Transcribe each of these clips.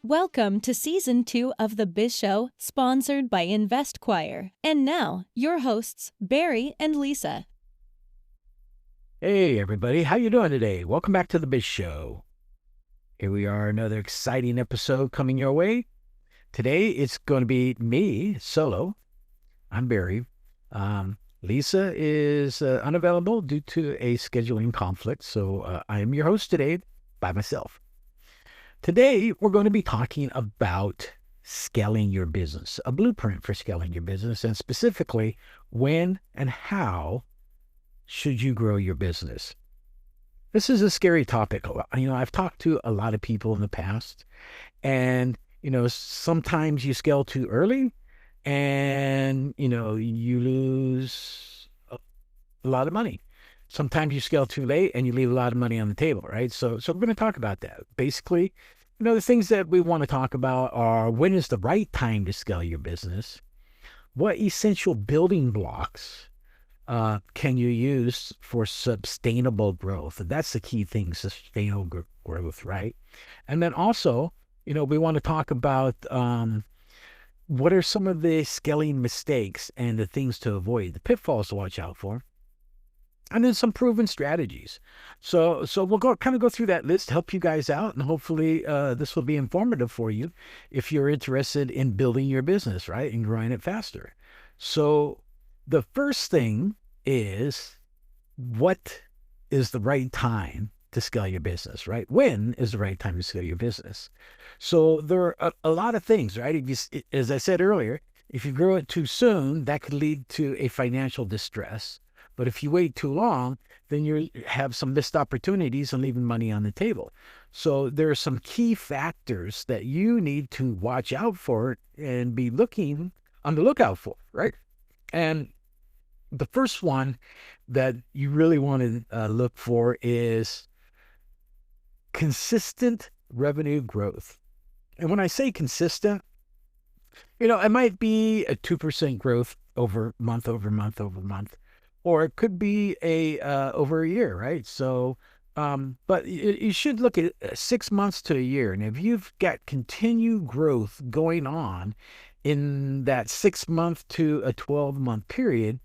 Welcome to Season 2 of the Biz Show, sponsored by InvestQuire. And now, your hosts, Barry and Lisa. Hey everybody, how you doing today? Welcome back to the Biz Show. Here we are, another exciting episode coming your way. Today it's going to be me, solo. I'm Barry. Lisa is unavailable due to a scheduling conflict, so I am your host today by myself. Today we're going to be talking about scaling your business, a blueprint for scaling your business, and specifically when and how should you grow your business. This is a scary topic. I've talked to a lot of people in the past, and sometimes you scale too early and you lose a lot of money. Sometimes you scale too late and you leave a lot of money on the table, right? So we're going to talk about that. Basically, the things that we want to talk about are: when is the right time to scale your business? What essential building blocks can you use for sustainable growth? And that's the key thing, sustainable growth, right? And then also, we want to talk about what are some of the scaling mistakes and the things to avoid, the pitfalls to watch out for, and then some proven strategies. So we'll go through that list, help you guys out, and hopefully this will be informative for you if you're interested in building your business, right, and growing it faster. So the first thing is, what is the right time to scale your business, right? When is the right time to scale your business? So there are a lot of things, right? As I said earlier, if you grow it too soon, that could lead to a financial distress. But if you wait too long, then you have some missed opportunities and leaving money on the table. So there are some key factors that you need to watch out for and be looking on the lookout for, right? And the first one that you really want to look for is consistent revenue growth. And when I say consistent, it might be a 2% growth over month, or it could be over a year, right? So, but you should look at 6 months to a year. And if you've got continued growth going on in that 6 month to a 12-month period,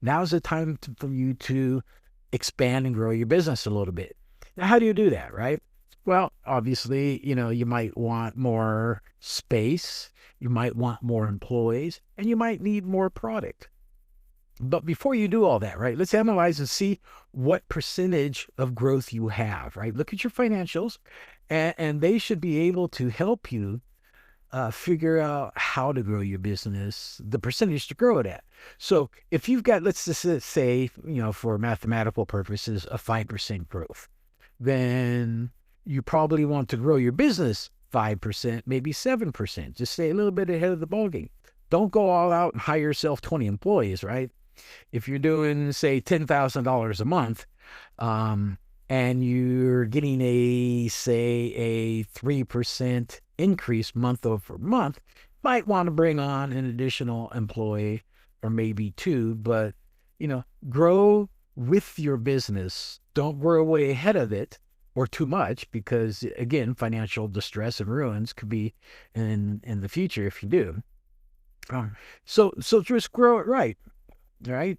now's the time for you to expand and grow your business a little bit. Now, how do you do that, right? Well, obviously, you might want more space, you might want more employees, and you might need more product. But before you do all that, right, let's analyze and see what percentage of growth you have, right? Look at your financials, and they should be able to help you figure out how to grow your business, the percentage to grow it at. So if you've got, let's just say, for mathematical purposes, a 5% growth, then you probably want to grow your business 5%, maybe 7%. Just stay a little bit ahead of the ballgame. Don't go all out and hire yourself 20 employees, right? If you're doing, say, $10,000 a month, and you're getting a 3% increase month over month, might want to bring on an additional employee or maybe two, but, grow with your business. Don't grow way ahead of it or too much, because, again, financial distress and ruins could be in the future if you do. So just grow it right. Right?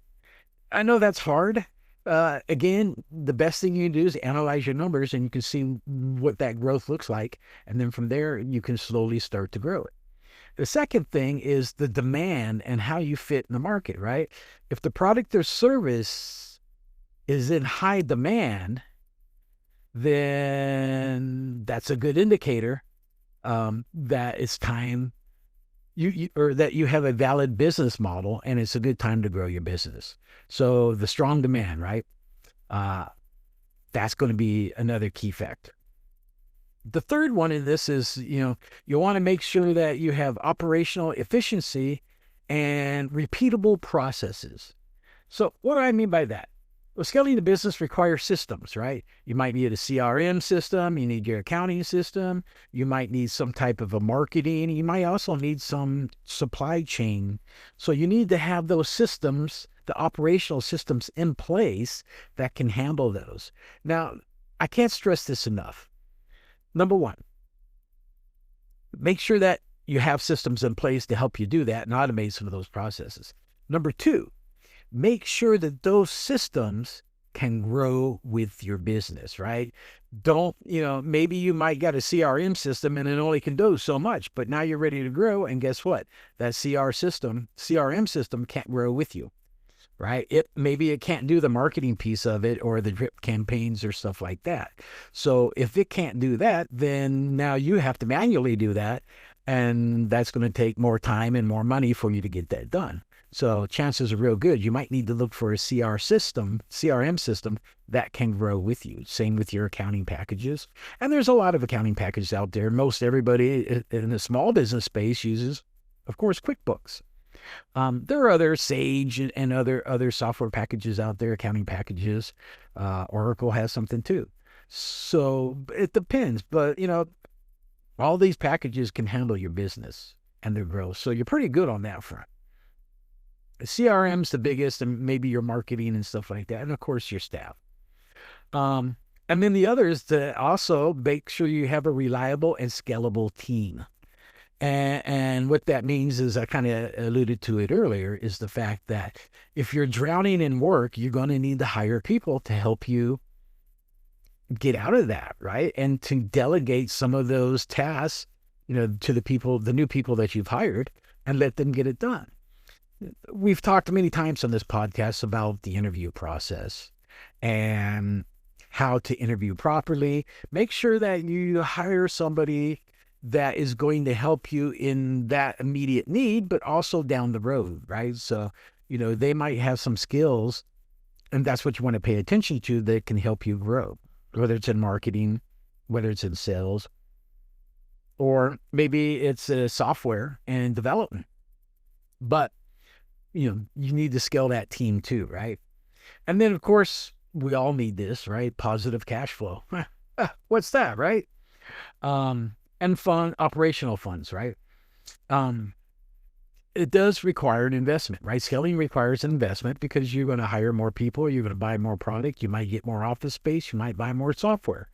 I know that's hard. Again, the best thing you can do is analyze your numbers, and you can see what that growth looks like. And then from there, you can slowly start to grow it. The second thing is the demand and how you fit in the market, right? If the product or service is in high demand, then that's a good indicator that it's time or that you have a valid business model, and it's a good time to grow your business. So the strong demand, right? That's going to be another key factor. The third one in this is, you want to make sure that you have operational efficiency and repeatable processes. So what do I mean by that? Well, scaling the business requires systems, right? You might need a CRM system. You need your accounting system. You might need some type of a marketing. You might also need some supply chain. So you need to have those systems, the operational systems in place that can handle those. Now, I can't stress this enough. Number one, make sure that you have systems in place to help you do that and automate some of those processes. Number two, make sure that those systems can grow with your business, right? Don't, maybe you might get a CRM system and it only can do so much, but now you're ready to grow. And guess what? That CRM system can't grow with you, right? Maybe it can't do the marketing piece of it or the drip campaigns or stuff like that. So if it can't do that, then now you have to manually do that. And that's going to take more time and more money for you to get that done. So chances are real good. You might need to look for a CRM system that can grow with you. Same with your accounting packages. And there's a lot of accounting packages out there. Most everybody in the small business space uses, of course, QuickBooks. There are other Sage and other software packages out there, accounting packages. Oracle has something too. So it depends. But, all these packages can handle your business and their growth. So you're pretty good on that front. CRM's the biggest, and maybe your marketing and stuff like that. And of course, your staff. And then the other is to also make sure you have a reliable and scalable team. And what that means is, I kind of alluded to it earlier, is the fact that if you're drowning in work, you're going to need to hire people to help you get out of that, right? And to delegate some of those tasks, to the new people that you've hired, and let them get it done. We've talked many times on this podcast about the interview process and how to interview properly. Make sure that you hire somebody that is going to help you in that immediate need, but also down the road, right? So, they might have some skills, and that's what you want to pay attention to, that can help you grow, whether it's in marketing, whether it's in sales, or maybe it's software and development. But you need to scale that team too, right? And then, of course, we all need this, right? Positive cash flow. What's that, right? And operational funds, right? It does require an investment, right? Scaling requires an investment because you're going to hire more people, you're going to buy more product, you might get more office space, you might buy more software.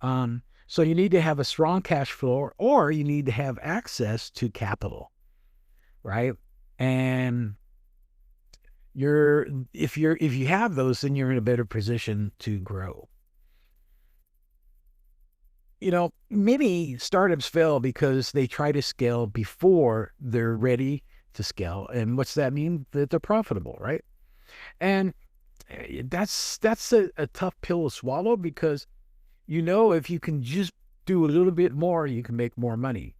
So you need to have a strong cash flow, or you need to have access to capital, right? And if you have those, then you're in a better position to grow. Many startups fail because they try to scale before they're ready to scale. And what's that mean? That they're profitable, right? And that's a tough pill to swallow, because if you can just do a little bit more, you can make more money.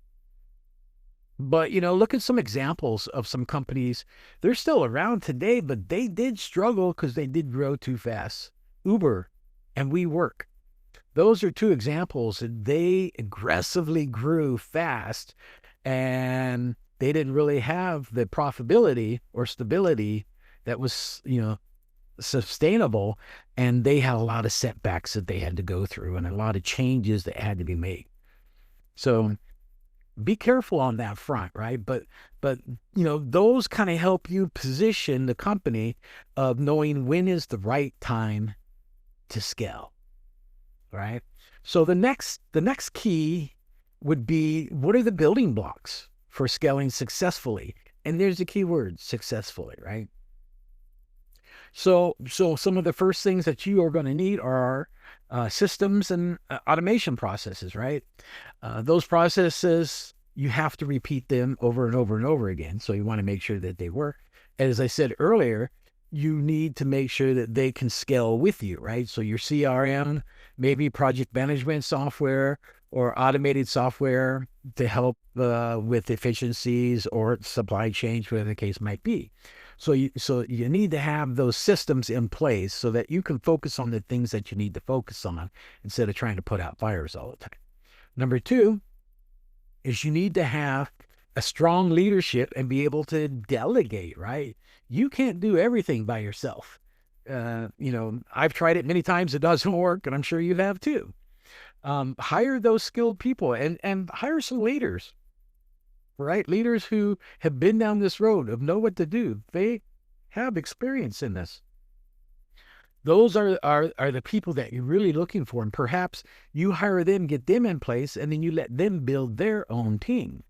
But, look at some examples of some companies. They're still around today, but they did struggle because they did grow too fast. Uber and WeWork. Those are two examples. They aggressively grew fast, and they didn't really have the profitability or stability that was, sustainable. And they had a lot of setbacks that they had to go through, and a lot of changes that had to be made. So be careful on that front, right? But those kind of help you position the company of knowing when is the right time to scale, right? So the next key would be, what are the building blocks for scaling successfully? And there's the key word, successfully, right? So some of the first things that you are going to need are systems and automation processes, right? Those processes, you have to repeat them over and over and over again. So you want to make sure that they work. As I said earlier, you need to make sure that they can scale with you, right? So your CRM, maybe project management software or automated software to help with efficiencies or supply chain, whatever the case might be. So you need to have those systems in place so that you can focus on the things that you need to focus on instead of trying to put out fires all the time. Number two is you need to have a strong leadership and be able to delegate, right? You can't do everything by yourself. I've tried it many times. It doesn't work, and I'm sure you have too. Hire those skilled people and hire some leaders, right? Leaders who have been down this road, of know what to do. They have experience in this. Those are the people that you're really looking for. And perhaps you hire them, get them in place, and then you let them build their own team,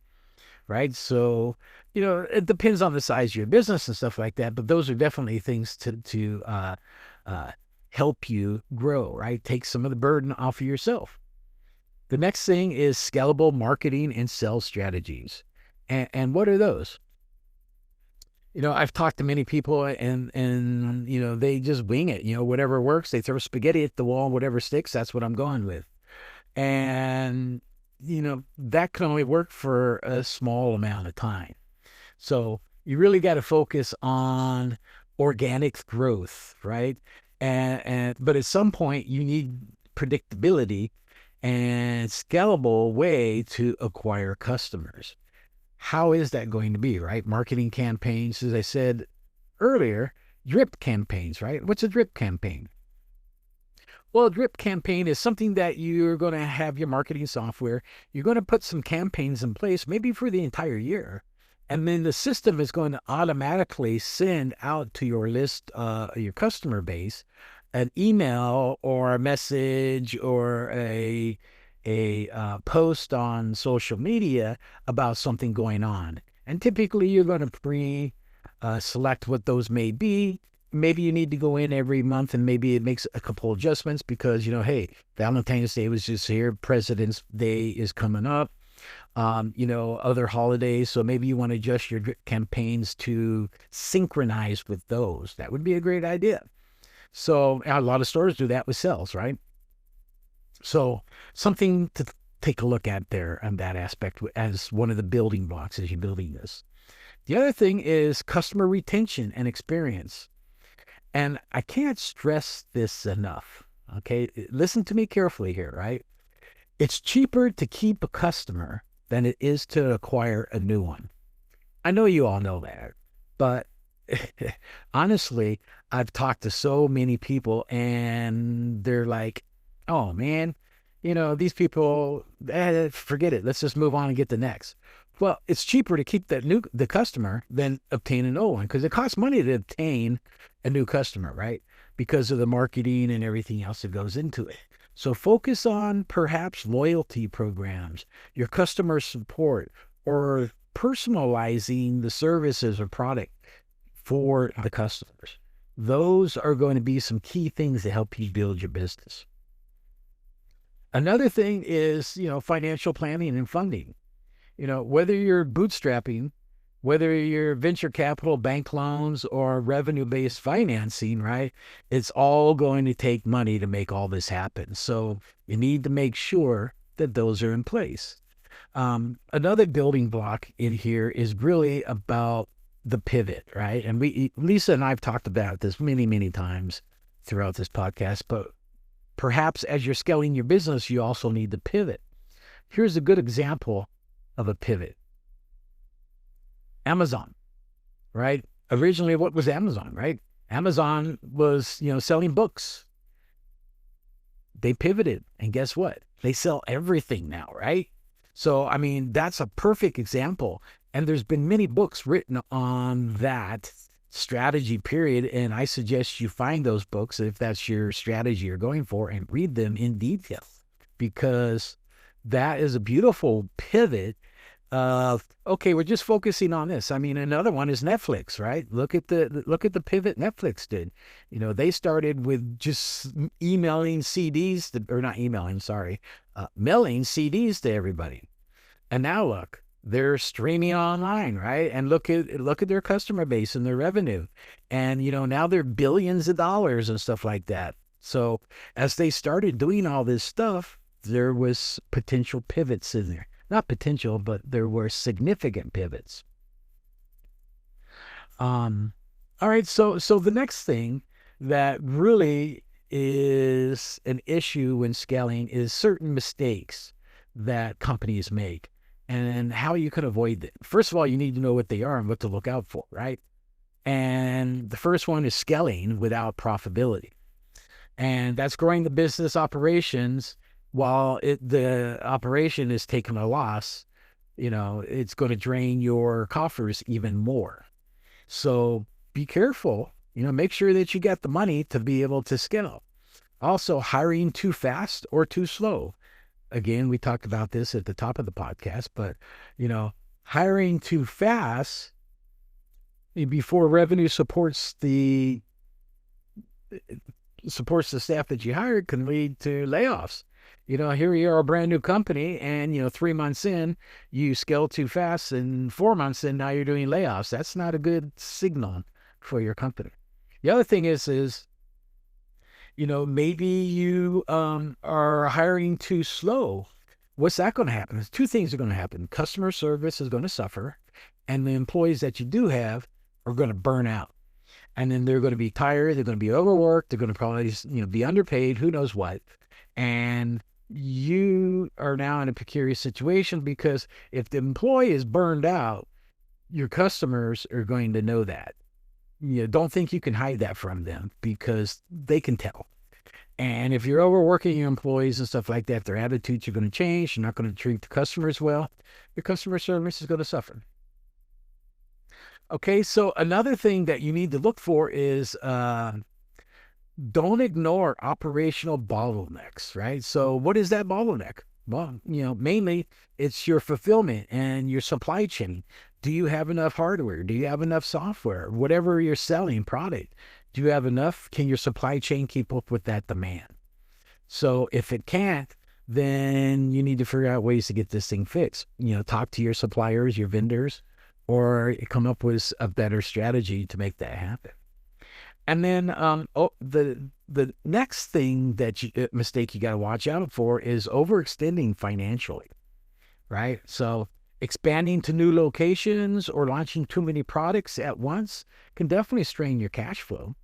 right? So, it depends on the size of your business and stuff like that, but those are definitely things to help you grow, right? Take some of the burden off of yourself. The next thing is scalable marketing and sales strategies. And what are those? I've talked to many people and they just wing it. Whatever works, they throw spaghetti at the wall, whatever sticks, that's what I'm going with. And, that can only work for a small amount of time. So you really got to focus on organic growth, right? But at some point you need predictability and scalable way to acquire customers. How is that going to be, right? Marketing campaigns, as I said earlier, drip campaigns, right? What's a drip campaign? Well, a drip campaign is something that you're going to have your marketing software. You're going to put some campaigns in place, maybe for the entire year. And then the system is going to automatically send out to your list, your customer base, an email or a message or a post on social media about something going on. And typically you're going to select what those may be. Maybe you need to go in every month and maybe it makes a couple adjustments because, hey, Valentine's Day was just here. President's Day is coming up. Other holidays. So maybe you want to adjust your campaigns to synchronize with those. That would be a great idea. So a lot of stores do that with sales, right? So something to take a look at there on that aspect as one of the building blocks as you're building this. The other thing is customer retention and experience. And I can't stress this enough. Okay. Listen to me carefully here, right? It's cheaper to keep a customer than it is to acquire a new one. I know you all know that, but honestly, I've talked to so many people and they're like, oh man, these people, forget it. Let's just move on and get the next. Well, it's cheaper to keep the customer than obtain an old one because it costs money to obtain a new customer, right? Because of the marketing and everything else that goes into it. So focus on perhaps loyalty programs, your customer support, or personalizing the services or product for the customers. Those are going to be some key things to help you build your business. Another thing is, financial planning and funding. Whether you're bootstrapping, whether you're venture capital, bank loans, or revenue-based financing, right? It's all going to take money to make all this happen. So you need to make sure that those are in place. Another building block in here is really about the pivot, right? And Lisa and I've talked about this many, many times throughout this podcast, but perhaps as you're scaling your business, you also need to pivot. Here's a good example of a pivot. Amazon, right? Originally, what was Amazon, right? Amazon was, selling books. They pivoted, and guess what? They sell everything now, right? So, that's a perfect example. And there's been many books written on that strategy period. And I suggest you find those books if that's your strategy you're going for and read them in detail because that is a beautiful pivot of, okay, we're just focusing on this. Another one is Netflix, right? Look at the pivot Netflix did. They started with just mailing CDs to everybody. And now look, they're streaming online, right? And look at their customer base and their revenue. And, now they're billions of dollars and stuff like that. So as they started doing all this stuff, there was potential pivots in there. Not potential, but there were significant pivots. All right, so the next thing that really is an issue when scaling is certain mistakes that companies make and how you can avoid them. First of all, you need to know what they are and what to look out for, right? And the first one is scaling without profitability. And that's growing the business operations while the operation is taking a loss. It's going to drain your coffers even more. So be careful Make sure that you get the money to be able to scale. Also, hiring too fast or too slow. Again, we talked about this at the top of the podcast, but, hiring too fast before revenue supports the staff that you hired can lead to layoffs. Here you are, a brand new company, and 3 months in, you scale too fast, and 4 months in, now you're doing layoffs. That's not a good signal for your company. The other thing is maybe you are hiring too slow. What's that going to happen? There's two things are going to happen. Customer service is going to suffer, and the employees that you do have are going to burn out. And then they're going to be tired. They're going to be overworked. They're going to probably, be underpaid, who knows what. And you are now in a precarious situation, because if the employee is burned out, your customers are going to know that. Don't think you can hide that from them, because they can tell. And if you're overworking your employees and stuff like that, their attitudes are going to change. You're not going to treat the customers well. Your customer service is going to suffer. Okay, so another thing that you need to look for is don't ignore operational bottlenecks, right? So what is that bottleneck? Well, mainly it's your fulfillment and your supply chain. Do you have enough hardware? Do you have enough software? Whatever you're selling, product, do you have enough? Can your supply chain keep up with that demand? So if it can't, then you need to figure out ways to get this thing fixed. Talk to your suppliers, your vendors, or come up with a better strategy to make that happen. And then the next thing mistake you got to watch out for is overextending financially, right? So expanding to new locations or launching too many products at once can definitely strain your cash flow,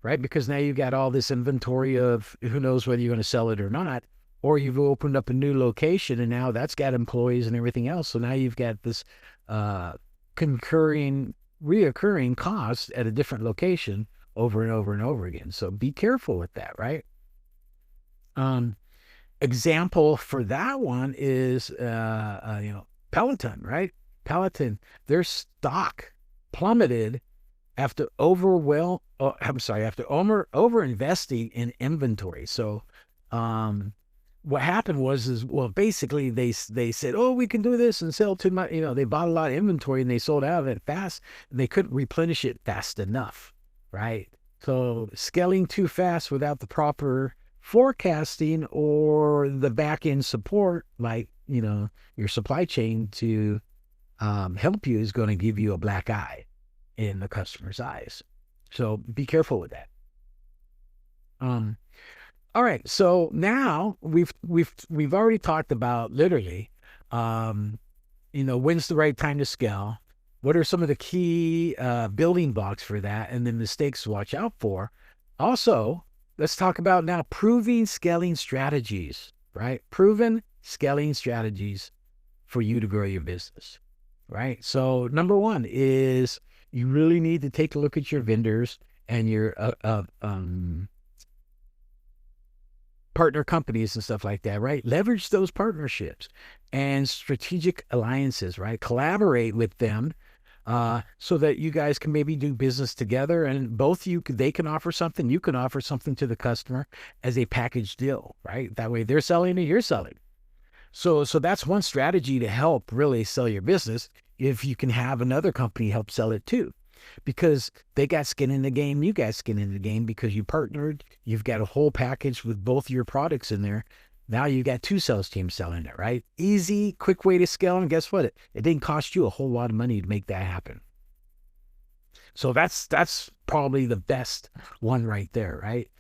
right? Because now you've got all this inventory of who knows whether you're going to sell it or not, or you've opened up a new location and now that's got employees and everything else. So now you've got this reoccurring cost at a different location over and over and over again. So be careful with that, right? Example for that one is, Peloton, right? Peloton, their stock plummeted after over-investing in inventory. So, what happened was basically they said, oh, we can do this and sell too much. They bought a lot of inventory and they sold out of it fast, and they couldn't replenish it fast enough, right? So scaling too fast without the proper forecasting or the back end support, like, your supply chain to help you, is going to give you a black eye in the customer's eyes. So be careful with that. All right. So now we've already talked about literally, when's the right time to scale? What are some of the key building blocks for that, and the mistakes to watch out for? Also, let's talk about now proving scaling strategies, right? Proven scaling strategies for you to grow your business, right? So number one is you really need to take a look at your vendors and your partner companies and stuff like that, right? Leverage those partnerships and strategic alliances, right? Collaborate with them so that you guys can maybe do business together, and they can offer something, you can offer something to the customer as a package deal, right? That way they're selling and you're selling. So that's one strategy to help really sell your business, if you can have another company help sell it too. Because they got skin in the game, you got skin in the game because you partnered, you've got a whole package with both your products in there. Now you got two sales teams selling it, right? Easy, quick way to scale. And guess what? It didn't cost you a whole lot of money to make that happen. So that's probably the best one right there, right?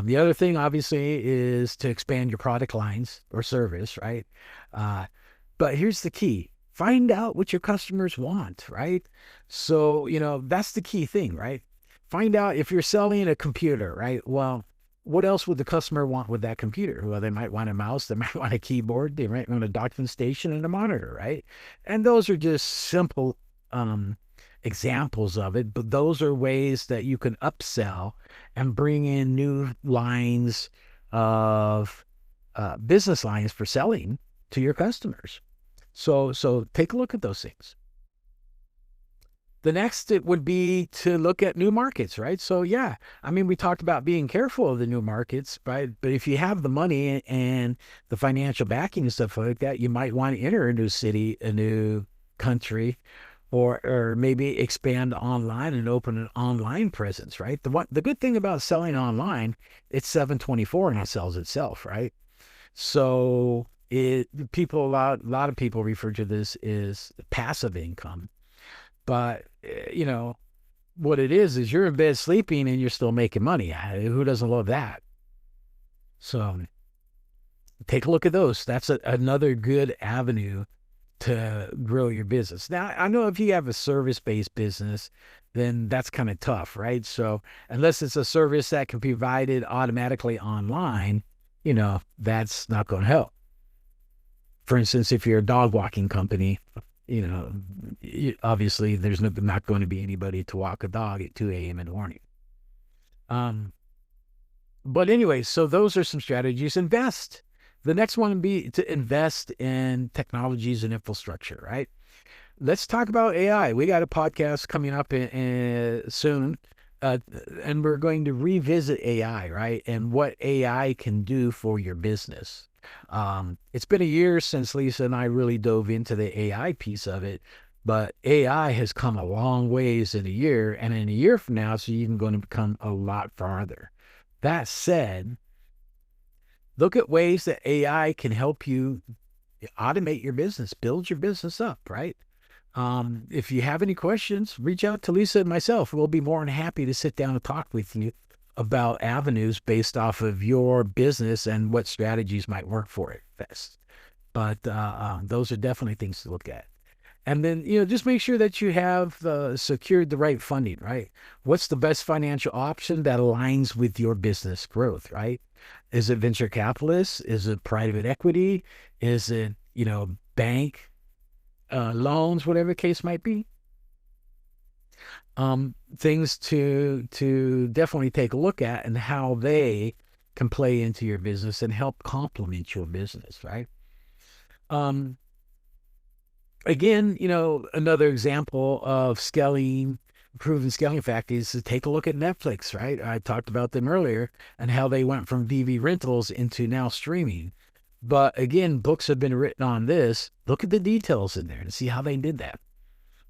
The other thing, obviously, is to expand your product lines or service, right? But here's the key. Find out what your customers want, right? So, that's the key thing, right? Find out if you're selling a computer, right? Well, what else would the customer want with that computer? Well, they might want a mouse, they might want a keyboard, they might want a docking station and a monitor, right? And those are just simple examples of it, but those are ways that you can upsell and bring in new lines of business lines for selling to your customers. So take a look at those things. The next it would be to look at new markets, right? So yeah, I mean, we talked about being careful of the new markets, right? But if you have the money and the financial backing and stuff like that, you might want to enter a new city, a new country, or maybe expand online and open an online presence, right? The good thing about selling online, it's 724 and it sells itself, right? So a lot of people refer to this as passive income, but what it is you're in bed sleeping and you're still making money. Who doesn't love that? So take a look at those. That's another good avenue to grow your business. Now, I know if you have a service-based business, then that's kind of tough, right? So unless it's a service that can be provided automatically online, that's not going to help. For instance, if you're a dog walking company, obviously there's not going to be anybody to walk a dog at 2 a.m. in the morning. But anyway, so those are some strategies. Invest. The next one would be to invest in technologies and infrastructure, right? Let's talk about AI. We got a podcast coming up soon, and we're going to revisit AI, right? And what AI can do for your business. It's been a year since Lisa and I really dove into the AI piece of it, but AI has come a long ways in a year, and in a year from now, it's even going to become a lot farther. That said, look at ways that AI can help you automate your business, build your business up, right? If you have any questions, reach out to Lisa and myself. We'll be more than happy to sit down and talk with you about avenues based off of your business and what strategies might work for it best. But those are definitely things to look at. And then, just make sure that you have secured the right funding, right? What's the best financial option that aligns with your business growth, right? Is it venture capitalists? Is it private equity? Is it, bank loans, whatever the case might be? Things to definitely take a look at and how they can play into your business and help complement your business, right? Again, another example of proven scaling factors is to take a look at Netflix, right? I talked about them earlier and how they went from DV rentals into now streaming. But again, books have been written on this. Look at the details in there and see how they did that.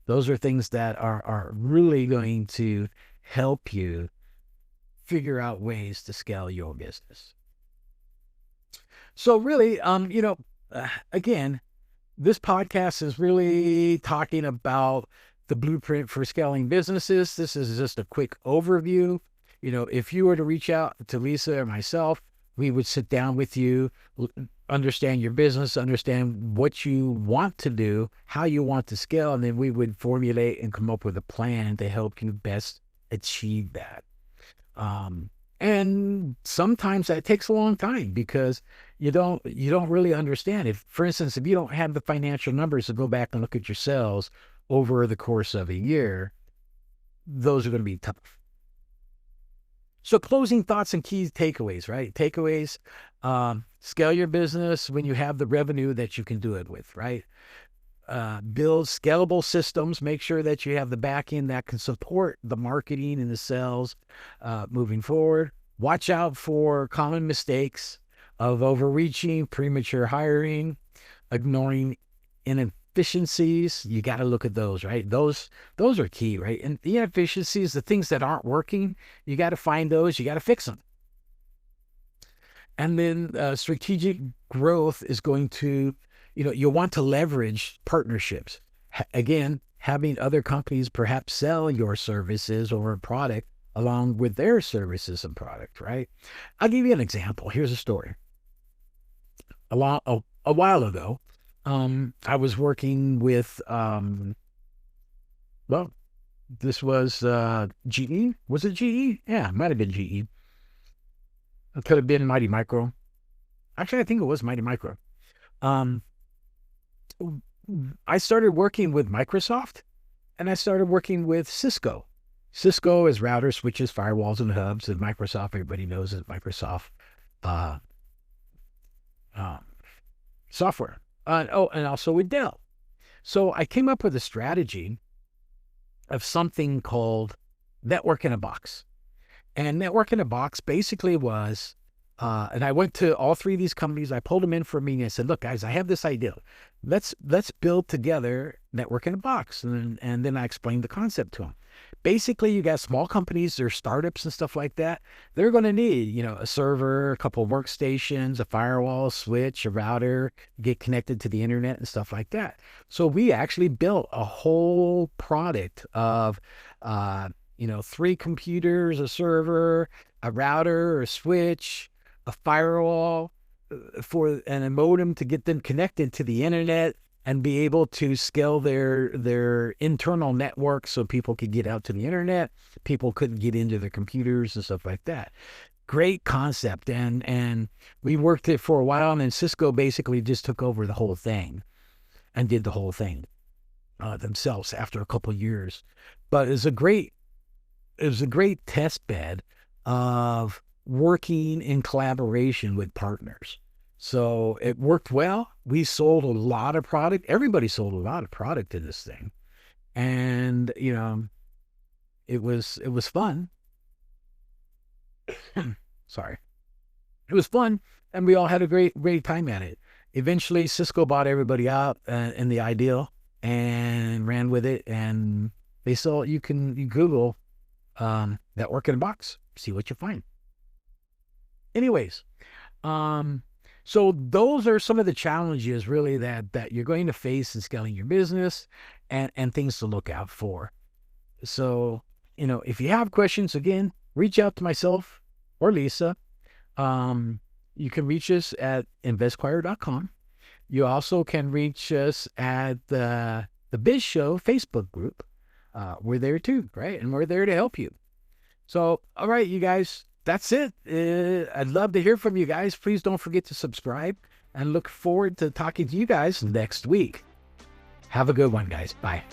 Those are things that are really going to help you figure out ways to scale your business. So really, again, this podcast is really talking about the blueprint for scaling businesses. This is just a quick overview. If you were to reach out to Lisa or myself, we would sit down with you, understand your business, understand what you want to do, how you want to scale, and then we would formulate and come up with a plan to help you best achieve that. And sometimes that takes a long time because you don't really understand. If, for instance, if you don't have the financial numbers to go back and look at your sales over the course of a year, those are going to be tough. So closing thoughts and key takeaways, right? Takeaways, scale your business when you have the revenue that you can do it with, right? Build scalable systems. Make sure that you have the back end that can support the marketing and the sales moving forward. Watch out for common mistakes of overreaching, premature hiring, ignoring inefficiencies. You got to look at those, right? Those are key, right? And the inefficiencies, the things that aren't working, you got to find those. You got to fix them. And then strategic growth is going to, you'll want to leverage partnerships. Again, having other companies perhaps sell your services or a product along with their services and product, right? I'll give you an example. Here's a story. A while ago, I was working with, this was GE. Was it GE? Yeah, it might have been GE. It could have been Mighty Micro. Actually, I think it was Mighty Micro. I started working with Microsoft and I started working with Cisco. Cisco is routers, switches, firewalls, and hubs, and Microsoft, everybody knows, is Microsoft software. And also with Dell. So I came up with a strategy of something called Network in a Box. And Network in a Box basically was, and I went to all three of these companies. I pulled them in for a meeting. I said, look, guys, I have this idea. Let's build together Network in a Box. And then I explained the concept to them. Basically, you got small companies or startups and stuff like that. They're going to need, a server, a couple of workstations, a firewall, a switch, a router, get connected to the internet and stuff like that. So we actually built a whole product of, 3 computers, a server, a router, a switch, a firewall, and a modem to get them connected to the internet and be able to scale their internal network so people could get out to the internet. People couldn't get into their computers and stuff like that. Great concept. And we worked it for a while, and then Cisco basically just took over the whole thing and did the whole thing themselves after a couple of years. But it was a great test bed of working in collaboration with partners. So it worked well. We sold a lot of product. Everybody sold a lot of product to this thing. And, it was fun. Sorry. It was fun. And we all had a great time at it. Eventually, Cisco bought everybody out in the ideal and ran with it. And they sell, you Google Network in a Box, see what you find. Anyways, so those are some of the challenges really that you're going to face in scaling your business and things to look out for. So, if you have questions, again, reach out to myself or Lisa. You can reach us at investquire.com. You also can reach us at the Biz Show Facebook group. We're there too, right? And we're there to help you. So, all right, you guys. That's it. I'd love to hear from you guys. Please don't forget to subscribe and look forward to talking to you guys next week. Have a good one, guys. Bye.